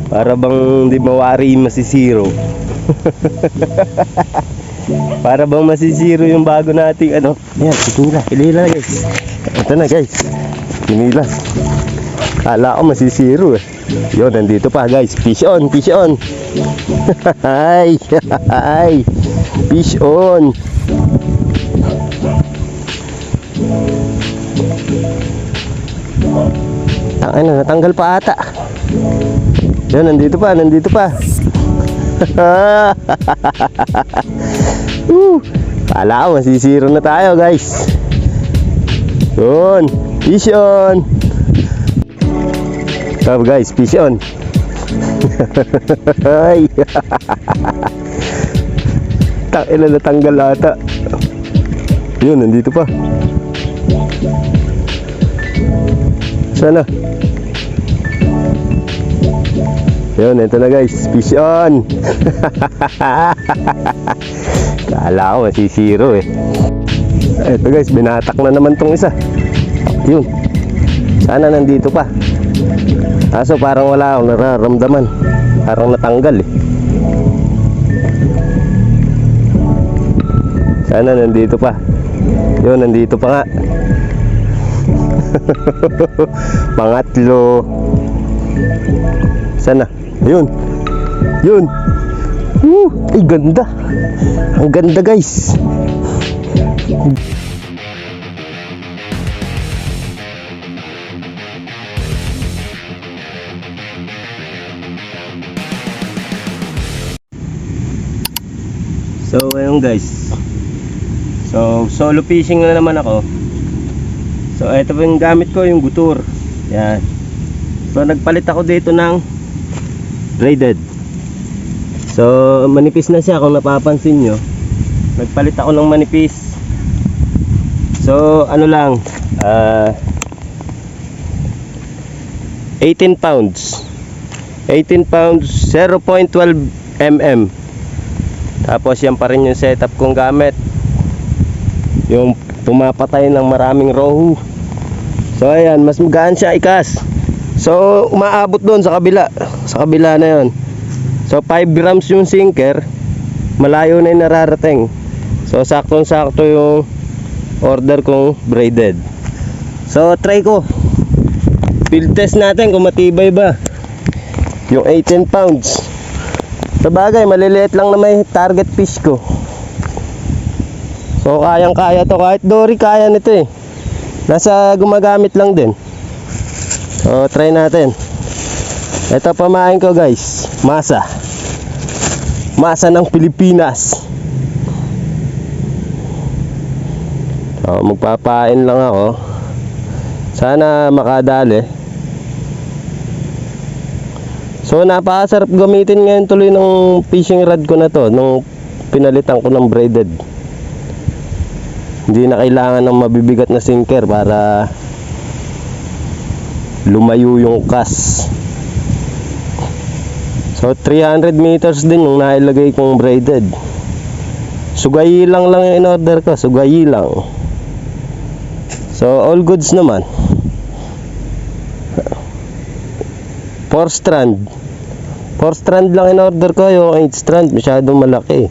Para bang di mawari masisiro. Para bang masisiro yung bago nating ano. Ayan, hinila guys. Ito na guys, hinila. Kala ko masisiro eh. Yun, nandito pa guys. Fish on, fish on. Hi, hi. Fish on. Ano, natanggal pa ata. Yun, nandito pa, nandito pa. Kala ko masisiro na tayo guys. Yun, fish on. So guys, fish on. Ay. Takila natanggal ata. Yun, nandito pa. Sana. Yun, ito na guys, fish on. Kala ko masisiro eh. Ito guys, binatak na naman tong isa. Yun. Sana nandito pa. Kaso parang wala akong nararamdaman. Parang natanggal eh. Sana nandito pa. Yun, nandito pa nga. Pangatlo. Sana. Yun. Yun. Ay, ganda. Ang ganda guys. So ayun guys, so solo fishing na naman ako. So ito po yung gamit ko, yung gutur. Yan. So nagpalit ako dito ng braided. So manipis na siya kung napapansin nyo. Nagpalit ako ng manipis. So ano lang, 18 pounds 18 pounds 0.12 mm. Tapos yan pa rin yung setup kong gamit, yung pumapatay ng maraming rohu. So ayan, mas magaan siya ikas. So umaabot doon sa kabila na yon. So 5 grams yung sinker, malayo na yung nararating. So saktong sakto yung order kong braided. So try ko, field test natin kung matibay ba yung 18 pounds. Sabagay, maliliit lang na may target fish ko. So kayang kaya to, kahit dory kaya nito eh. Nasa gumagamit lang din. So try natin. Ito pamain ko guys, masa ng Pilipinas. So magpapain lang ako. Sana makadali. So napakasarap gamitin ngayon tuloy ng fishing rod ko na to, nung pinalitan ko ng braided. Hindi na kailangan ng mabibigat na sinker para lumayo yung cast. So 300 meters din yung nailagay kong braided. Sugayi lang yung in-order ko, sugayi lang. So all goods naman. 4 strand lang in-order ko, yung 8 strand masyadong malaki.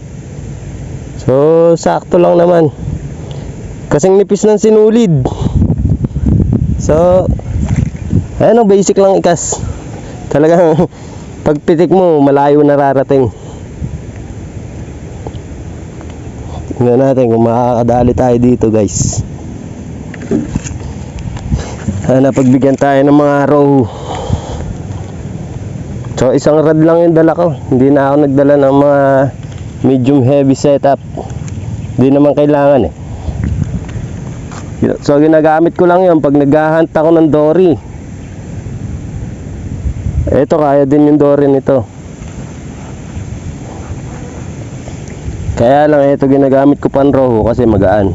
So sakto lang naman. Kasing nipis ng sinulid. So ano, basic lang ikas. Talagang pagpitik mo malayo nararating. Tingnan natin kung makakadali tayo dito guys. Sana pagbigyan tayo ng mga rohu. So isang rod lang yung dala ko. Hindi na ako nagdala ng mga medium heavy setup. Hindi naman kailangan eh. So ginagamit ko lang yun pag naghahunt ako ng dory. Ito kaya din yung dory nito. Kaya lang ito ginagamit ko pan rohu kasi magaan.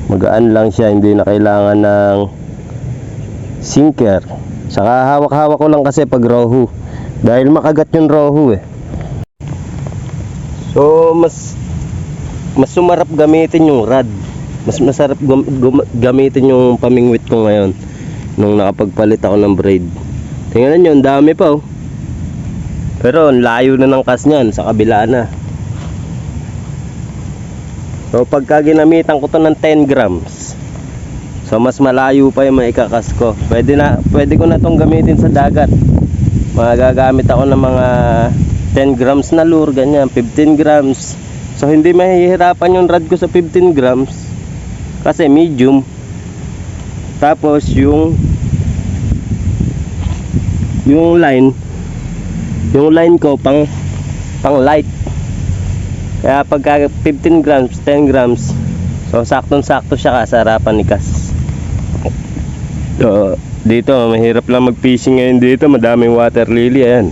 Magaan lang siya, hindi na kailangan ng sinker. Saka hawak-hawak ko lang kasi pag rohu, dahil makagat yung rohu eh. So mas sumarap gamitin yung rod. Mas masarap gamitin yung pamingwit ko ngayon nung nakapagpalit ako ng braid. Tingnan nyo, ang dami pa oh. Pero ang layo na ng cast niyan, sa kabila na. So pagka ginamitan ko to ng 10 grams, so mas malayo pa yung maikakas ko. Pwede ko na tong gamitin sa dagat. Magagamit ako ng mga 10 grams na lure, ganyan, 15 grams. So hindi mahihirapan yung rod ko sa 15 grams kasi medium. Tapos yung line ko pang light. Kaya pagka 15 grams, 10 grams, so saktong-sakto siya sa harapan ni Kas. So, dito mahirap lang mag-fishing ngayon dito, madaming water lily. Ayan,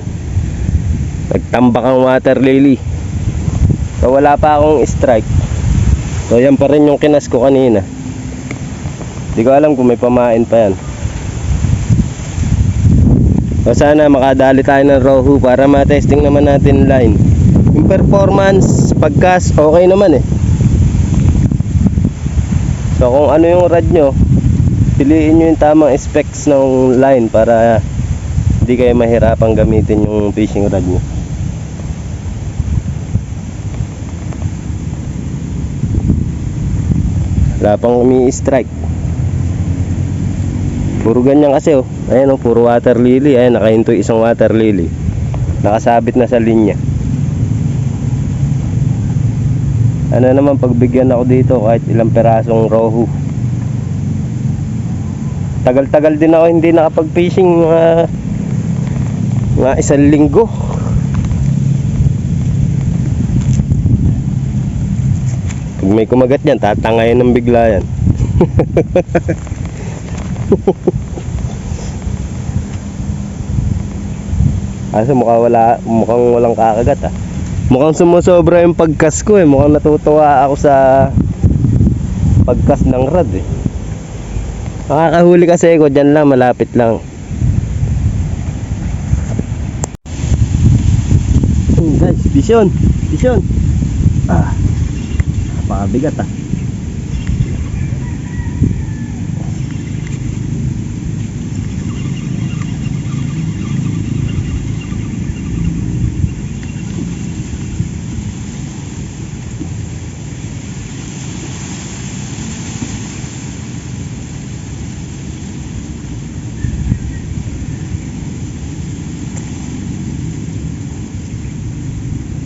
nagtambak ang water lily. So wala pa akong strike. So yan pa rin yung kinas ko kanina. Hindi ko alam kung may pamain pa yan. So sana makadali tayo ng rohu para ma-testing naman natin line. Yung performance pagkas okay naman eh. So kung ano yung rod nyo, piliin nyo yung tamang specs ng line para hindi kayo mahirapang gamitin yung fishing rod nyo. Wala pang umi-strike. Puro ganyan kasi oh. Ayan oh, puro water lily. Ayan, nakahinto isang water lily. Nakasabit na sa linya. Ano naman, pagbigyan ako dito kahit ilang perasong rohu. Tagal-tagal din ako hindi nakapag-fishing, mga isang linggo. Pag may kumagat yan, tatangayin ng bigla yan. Asa mukhang walang kakagat ah. Mukhang sumusobra yung pagkas ko eh. Mukhang natutuwa ako sa pagkas ng rod eh. Makakahuli kasi ko dyan lang, malapit lang. Guys, vision. Napakabigat ah.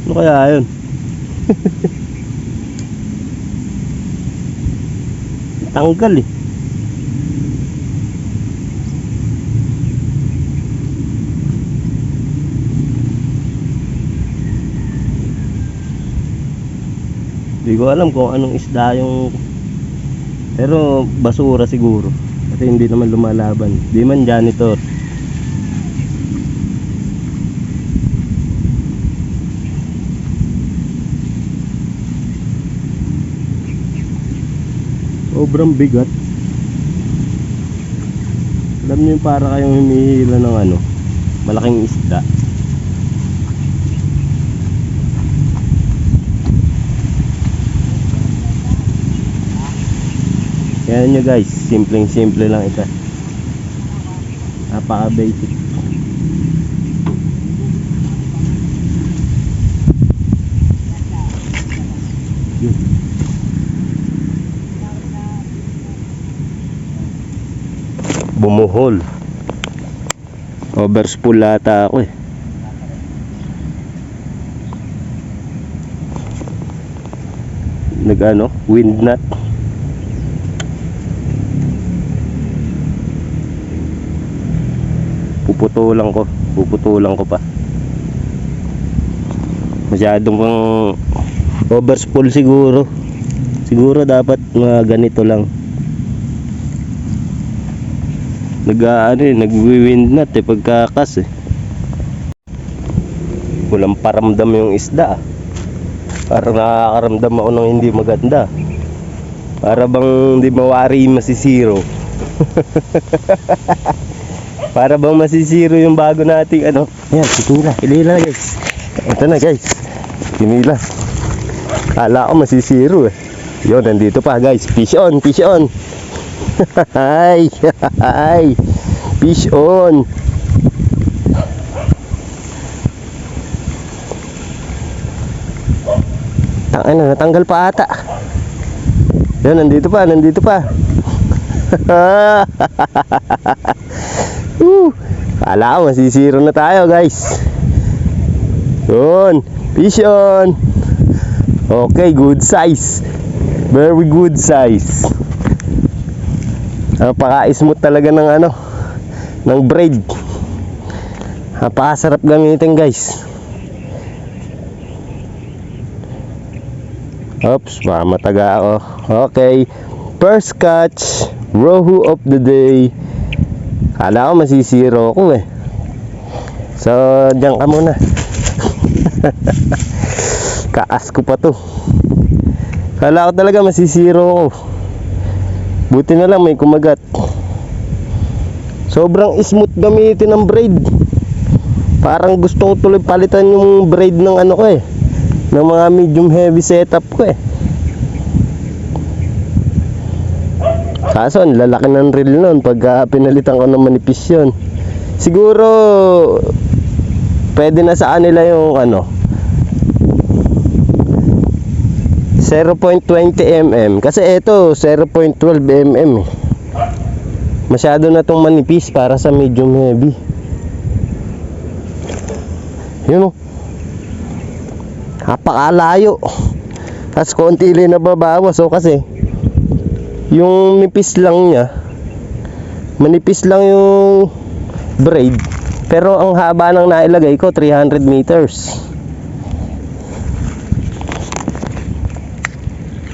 Ano kaya yun? Tanggal eh. Hindi ko alam kung anong isda yung, pero basura siguro kasi hindi naman lumalaban. Di man janitor. Sobrang bigat. Alam niyo yung para kayong humihila ng ano, malaking isda. Yan nyo guys, simpleng-simple lang ito. Napaka-basic. Bumuhol. Overspool ata ako eh. Nag-ano, wind knot. Puputulan ko pa. Masyadong pang overspool siguro. Siguro dapat mga ganito lang. Nagwi-wind knot eh pagkakas eh. Walang paramdam yung isda. Parang nakakaramdam ako ng hindi maganda. Para bang hindi mawari masisiro. Para bang masisiro yung bago nating ano. Ayan, kilila guys. Ito na guys, kinila. Kala ko masisiro eh. Yun, nandito pa guys. Fish on. Hi. Fish on. Ano, natanggal pa ata. Yan, nandito pa. Kala ko masisiro na tayo, guys. Yun, fish on. Okay, good size. Very good size. Napaka-smooth talaga ng ng braid. Napakasarap gamitin, guys. Oops, baka mataga ako. Okay, first catch, rohu of the day. Kala ko masisiro ko eh. So, diyan ka muna. Kaas ko pa to. Kala ko talaga masisiro ko. Buti na lang may kumagat. Sobrang smooth gamitin ng braid. Parang gusto ko tuloy palitan yung braid ng ko eh, ng mga medium heavy setup ko eh. Kaso ang lalaki ng reel nun pagka pinalitan ko ng manipis yun. Siguro pwede na sa kanila yung 0.20 mm. Kasi ito 0.12 mm eh. Masyado na tong manipis para sa medium heavy. Yun o, napakalayo. Tapos konti lang nababawas kasi yung nipis lang niya, manipis lang yung braid, pero ang haba ng nailagay ko 300 meters.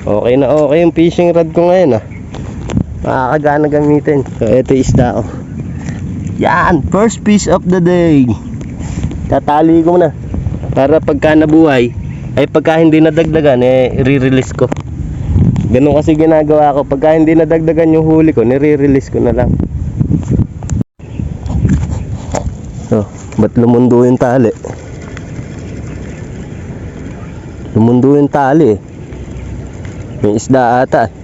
Okay na okay yung fishing rod ko ngayon makakagana gamitin. So ito isda ko. Yan, first fish of the day. Tatali ko muna para pagka nabuhay ay pagka hindi nadagdagan i-release ko. Ganun kasi ginagawa ko. Pagka hindi nadagdagan yung huli ko, nire-release ko na lang. So, ba't lumundo yung tali? Lumundo yung tali eh. May isda ata.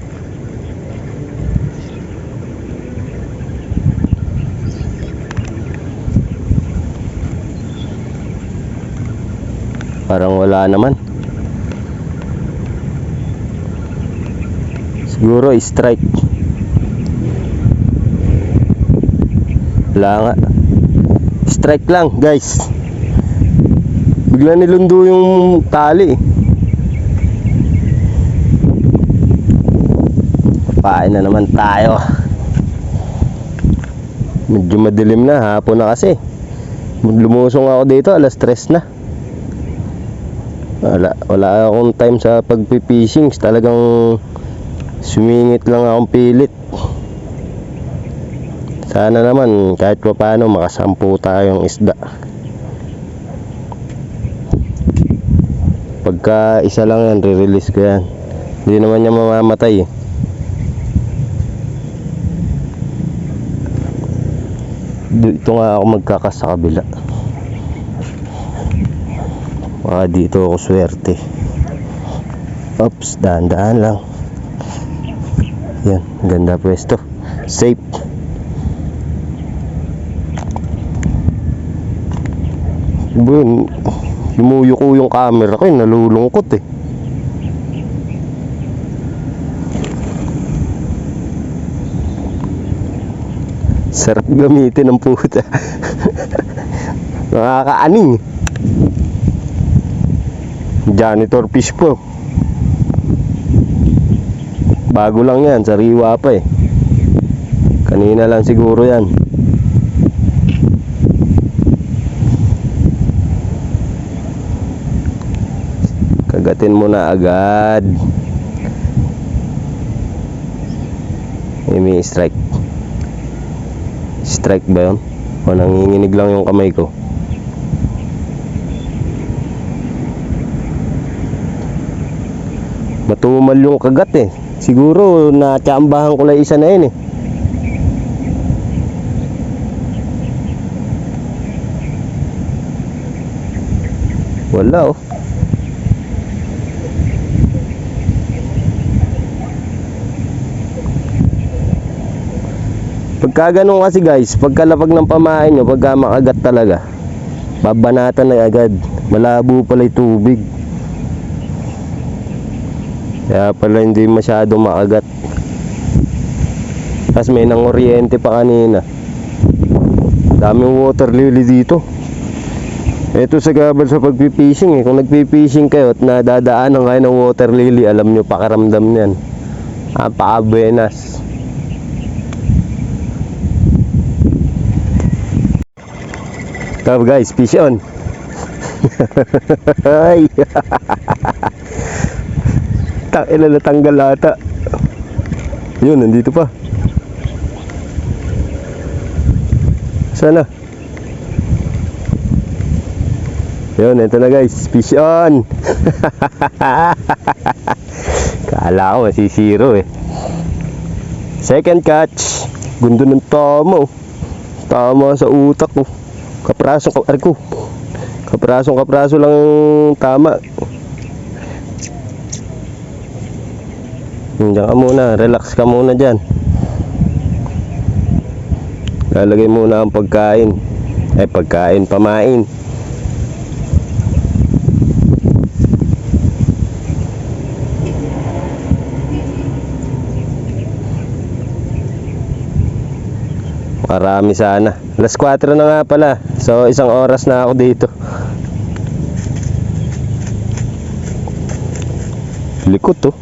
Parang wala naman. Siguro strike. Wala nga. Strike lang, guys. Bigla nilundo yung tali. Papain na naman tayo. Medyo madilim na, hapon na kasi. Lumusong ako dito, alas 3 na. Wala akong time sa pagpipishing. Talagang sumingit lang akong pilit. Sana naman kahit pa paano makasampu tayong isda. Pagka isa lang yan, re-release ko yan. Hindi naman niya mamamatay eh. Dito nga ako magkakas sa kabila. Dito ako swerte. Oops, daan-daan lang. Yan, ganda pwesto. Safe. Lumuyo ko yung camera ko, nalulungkot eh. Sarap gamitin ng puta. Nakakaaning. Janitor fish po. Bago lang yan, sariwa pa eh. Kanina lang siguro yan. Kagatin mo na agad. May strike. Strike ba yun? O nanginginig lang yung kamay ko? Matumal yung kagat eh. Siguro natsambahan ko lang isa na yun eh. Wala oh. Pagka ganun kasi guys, pagkalapag ng pamain nyo, pagka makagat talaga, babanatan na agad. Malabo pala yung tubig. Kaya pala hindi masyado makagat. Tapos may nanguryente pa kanina. Daming water lily dito. Ito sa gabal sa pagpipishing Kung nagpipishing kayo at nadadaanan kayo ng water lily, alam nyo pakaramdam niyan. Napaka-buenas. Ito guys, fish on. Ay. Takina, natanggal ata. Yun, nandito pa. Sana. Yun, ito na guys, fish on. Kala ko masisiro Second catch. Gundo ng tama Tama sa utak ko. Kapraso lang tama. Diyan ka muna, relax ka muna dyan. Lalagay muna ang pagkain. Pamain. Marami sana. Alas 4 na nga pala. So 1 oras na ako dito. Likot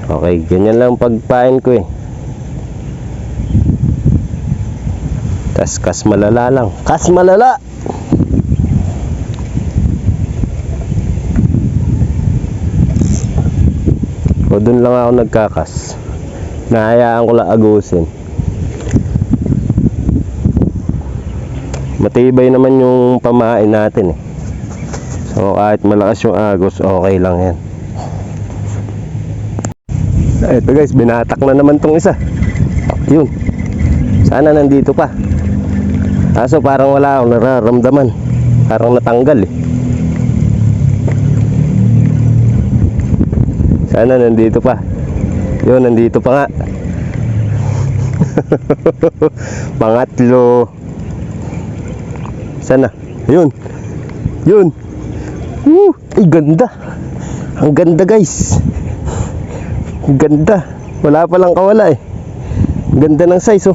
Okay, ganyan lang pagpain ko Tas kas malala lang. Kas malala. O dun lang ako nagkakas. Nahayaan ko lang agusin. Matibay naman yung pamain natin So kahit malakas yung agos, okay lang yan. Ito guys, binatak na naman tong isa. Yun. Sana nandito pa. Kaso parang wala akong nararamdaman. Parang natanggal Sana nandito pa. Yun, nandito pa nga. Pangatlo. Sana. Yun. Ay, ganda. Ang ganda guys. Ang ganda. Wala palang kawala Ganda ng size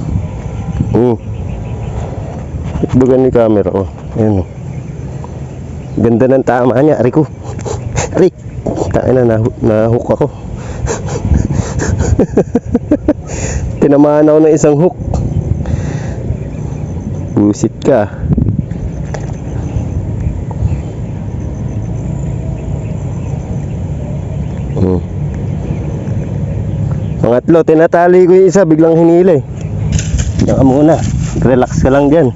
Itbugan ni camera Ayan Ganda ng tama niya. Rico. Rick. Nahook ako. Tinamaan ako ng isang hook. Busit ka. Pangatlo, tinatali ko yung isa, biglang hinila Diyan ka muna, relax ka lang dyan.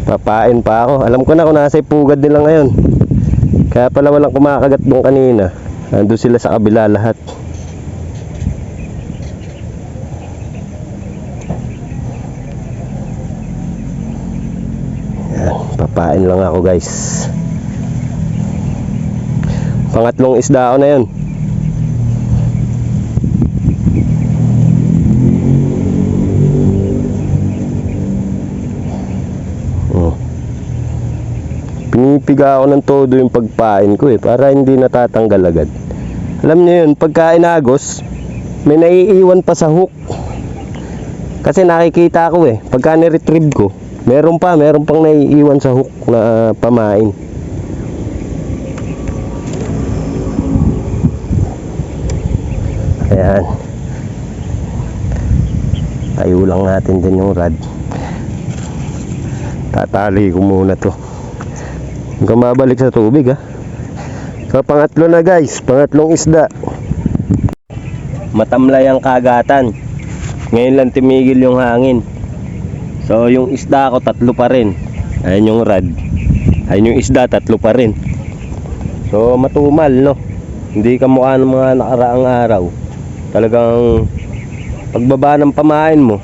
Papain pa ako. Alam ko na kung nasa pugad nila ngayon. Kaya pala walang kumakagat doon kanina. Nandun sila sa kabila lahat. Yan, papain lang ako guys. Pangatlong isda ako na yun. Pinipiga ako ng todo yung pagpain ko para hindi natatanggal agad. Alam niyo yun, pagka inagos, may naiiwan pa sa hook. Kasi nakikita ko pagka ni-retrieve ko, meron pang naiiwan sa hook na pamain. Ayan. Tayo lang natin din yung rod. Tatali ko muna to. Hanggang mabalik sa tubig So pangatlo na guys, pangatlong isda. Matamlay ang kagatan. Ngayon lang tumigil yung hangin. So yung isda ko 3 pa rin. Ayan yung rod. Ayan yung isda, 3 pa rin. So matumal Hindi kamukha ng mga nakaraang araw. Talagang pagbaba ng pamain mo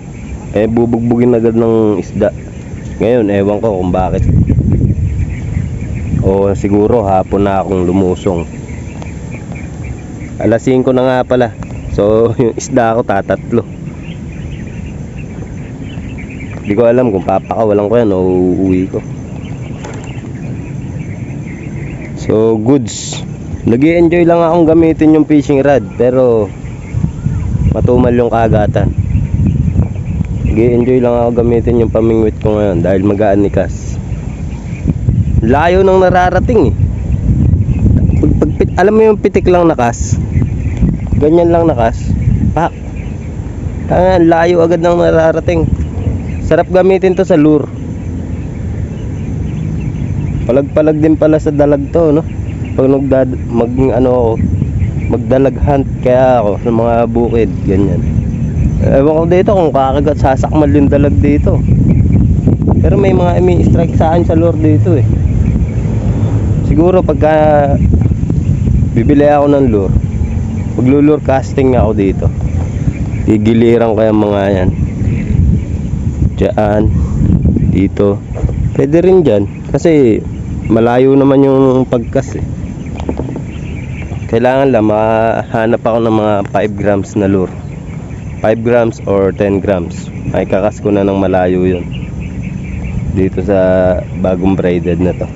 bubugbugin agad ng isda. Ngayon ewan ko kung bakit. O siguro hapon na akong lumusong. Alas 5 na nga pala. So yung isda ko tatatlo. Hindi ko alam kung papakawalan ko yan o uuwi ko. So goods. Nag-i-enjoy lang akong gamitin yung fishing rod, pero matumal yung kagatan. Nag-i-enjoy lang ako gamitin yung pamingwit ko ngayon dahil magaan nikas. Layo nang nararating eh. Alam mo yung pitik lang nakas, ganyan lang nakas, pak, layo agad nang nararating. Sarap gamitin to sa lure. Palag-palag din pala sa dalag to, no? Pag magdalag hunt kaya ako sa mga bukid, ganyan. Ewan ko dito kung kakagat, sasakmal yung dalag dito. Pero may mga strike sa akin sa lure dito eh. Siguro pagka bibili ako ng lure, maglulure casting ako dito, igiliran ko yung mga yan dyan, dito. Pwede rin dyan kasi malayo naman yung pagkas eh. Kailangan lang mahanap ako ng mga 5 grams na lure, 5 grams or 10 grams. Ay kakas ko na ng malayo yun dito sa bagong braided na to.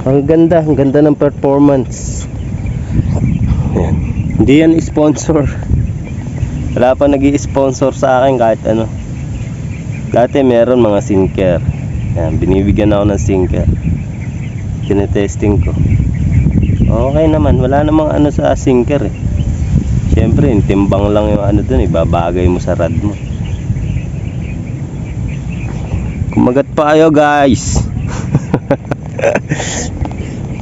Ang ganda ng performance. Ayan. Hindi yan sponsor. Wala pa nag-i-sponsor sa akin kahit ano. Dati meron mga sinker. Ayan, binibigyan ako ng sinker. Tinetesting ko. Okay naman, wala namang ano sa sinker eh. Siyempre, timbang lang yung ano dun, ibabagay mo sa rod mo. Kumagat pa kayo guys.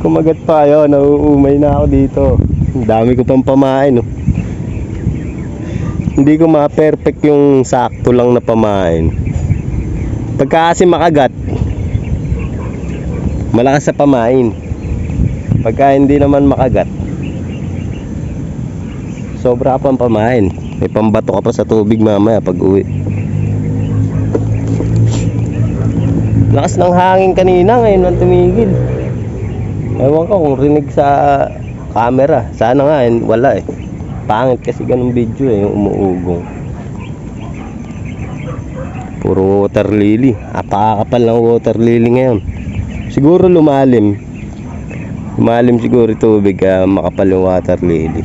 Kumagat pa kayo, nauumay na ako dito. Ang dami ko pang pamain, no? Hindi ko ma-perfect yung sakto lang na pamain. Pagka kasi makagat, malakas sa pamain. Pagka hindi naman makagat, sobra ka pang pamain. May pambato ka pa sa tubig mamaya pag uwi. Lakas ng hangin kanina, ngayon ang tumigil. Ewan ko kung rinig sa camera. Sana nga wala eh. Pangit kasi ganung video eh, yung umuugong. Puro water lily. Apakakapal ng water lily ngayon. Siguro lumalim. Lumalim siguro tubig, makapal yung water lily.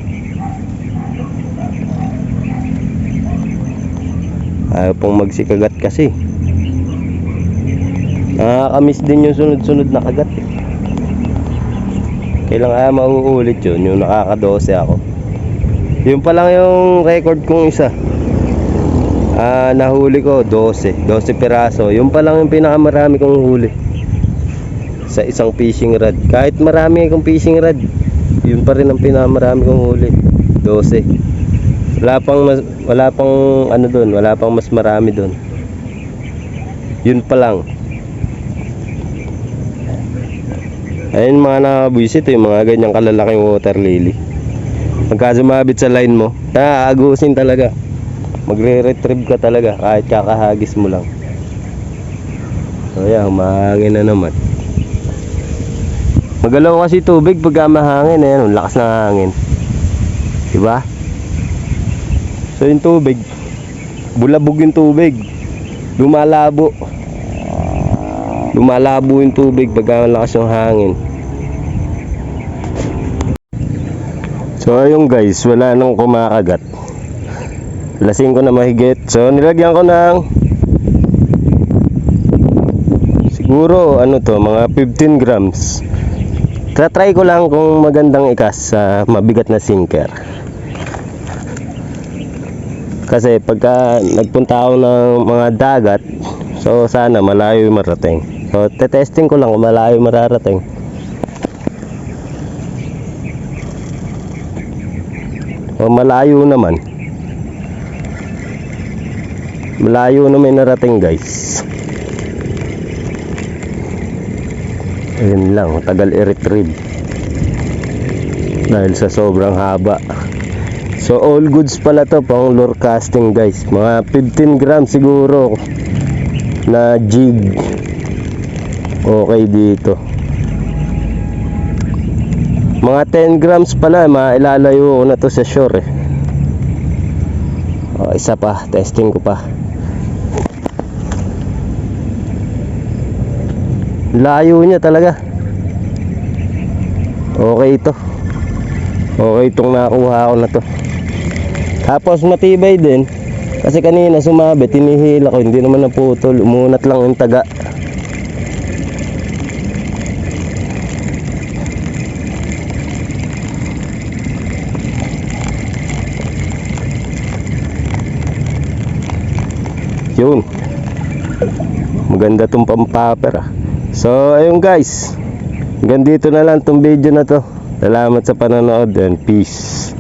Ayaw pong magsikagat kasi. Nakakamiss din yung sunod-sunod na kagat eh. Kailangan mauulit yun, yung nakaka-12 ako. Yun pa lang yung record kong isa. Nahuli ko 12 piraso. Yun pa lang yung pinakamarami kong huli sa isang fishing rod. Kahit marami akong fishing rod, yun pa rin ang pinakamarami kong huli, 12. Wala pang ano doon, wala pang mas marami doon. Yun pa lang. Ayun mga nakabwisit, yung mga ganyang kalalaking water lily. Pagka sumabit sa line mo, aagusin talaga. Magre-retrieve ka talaga kahit kakahagis mo lang. So yeah, humahangin na naman. Magalaw kasi tubig pagka mahangin, ayan, lakas ng hangin. Diba? So yung tubig, bulabog yung tubig. Lumalabo yung tubig pagka malakas yung hangin. So ayun guys, wala nang kumakagat. Lasing ko na mahigit. So nilagyan ko ng siguro ano to, mga 15 grams. Try ko lang kung magandang ikas sa mabigat na sinker. Kasi pagka nagpunta ako ng mga dagat, so sana malayo yung marating. So testing ko lang kung malayo mararating. O malayo naman. Malayo na may narating guys. Ayun lang, tagal i-retrieve dahil sa sobrang haba. So all goods pala to, pang lure casting guys. Mga 15 grams siguro na jig. Okay dito. Mga 10 grams pala, mailalayo ko na to sa shore eh. O, isa pa, testing ko pa. Layo niya talaga. Okay ito. Okay itong nakuha ko na to. Tapos matibay din. Kasi kanina sumabit, tinihila ko, hindi naman naputol. Umunat lang yung taga. Yun. Maganda tong pampapper ah. So ayun guys, hanggang dito na lang tong video na to. Salamat sa panonood and peace.